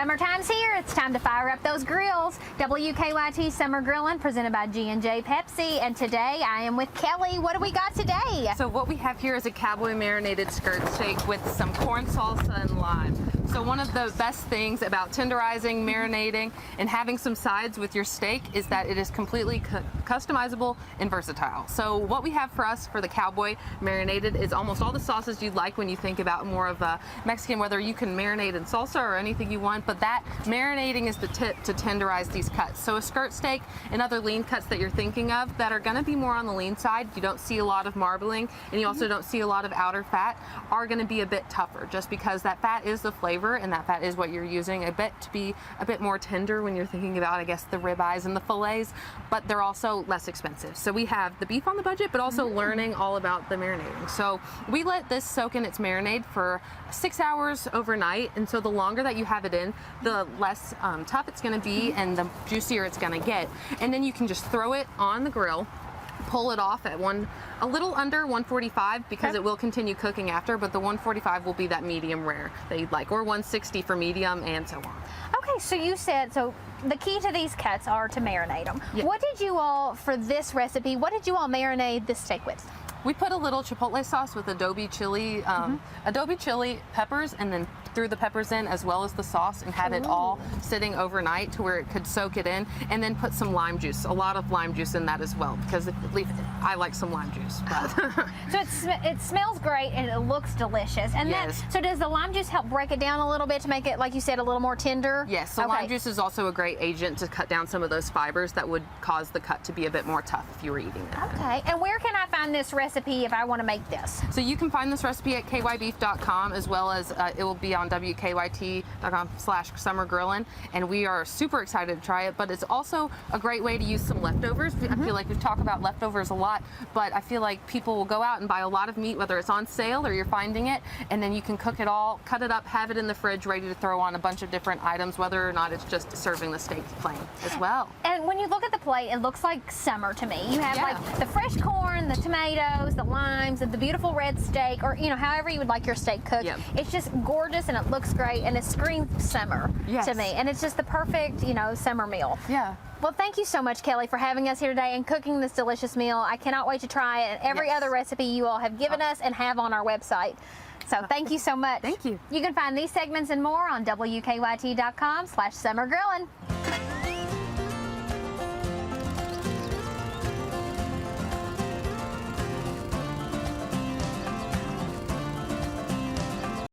Summertime's here. It's time to fire up those grills. WKYT Summer Grillin' presented by G&J Pepsi. And today I am with Kelly. What do we got today? So what we have here is a cowboy marinated skirt steak with some corn salsa and lime. So one of the best things about tenderizing, marinating, and having some sides with your steak is that it is completely customizable and versatile. So what we have for us for the cowboy marinated is almost all the sauces you'd like when you think about more of a Mexican, whether you can marinate in salsa or anything you want, but that marinating is the tip to tenderize these cuts. So a skirt steak and other lean cuts that you're thinking of that are gonna be more on the lean side, you don't see a lot of marbling and you also don't see a lot of outer fat, are gonna be a bit tougher just because that fat is the flavor and that fat is what you're using a bit to be a bit more tender when you're thinking about, I guess, the ribeyes and the fillets, but they're also less expensive. So we have the beef on the budget, but also learning all about the marinating. So we let this soak in its marinade for 6 hours overnight, and so the longer that you have it in, the less tough it's gonna be and the juicier it's gonna get. And then you can just throw it on the grill, pull it off at a little under 145 because it will continue cooking after, but the 145 will be that medium rare that you'd like, or 160 for medium and so on. Okay, so you said, so the key to these cuts are to marinate them. Yeah. What did you all, for this recipe, what did you all marinate this steak with? We put a little chipotle sauce with adobe chili peppers, and then threw the peppers in as well as the sauce and had it all sitting overnight to where it could soak it in, and then put some lime juice, a lot of lime juice in that as well, because at least I like some lime juice. But So it smells great and it looks delicious. And yes. so does the lime juice help break it down a little bit to make it, like you said, a little more tender? yes, so lime juice is also a great agent to cut down some of those fibers that would cause the cut to be a bit more tough if you were eating it. Okay, and where can I find this recipe if I want to make this? So you can find this recipe at kybeef.com, as well as it will be on wkyt.com/summergrillin, and we are super excited to try it. But it's also a great way to use some leftovers. I feel like we've talked about leftovers a lot, but I feel like people will go out and buy a lot of meat, whether it's on sale or you're finding it, and then you can cook it all, cut it up, have it in the fridge ready to throw on a bunch of different items, whether or not it's just serving the steak plain as well. And when you look at the plate, it looks like summer to me. You have like the fresh corn, the tomatoes, the limes, and the beautiful red steak, or however you would like your steak cooked. Yep. It's just gorgeous and it looks great and it screams summer to me. And it's just the perfect, summer meal. Yeah. Well, thank you so much, Kelly, for having us here today and cooking this delicious meal. I cannot wait to try it and every other recipe you all have given us and have on our website. So thank you so much. Thank you. You can find these segments and more on WKYT.com/summergrillin.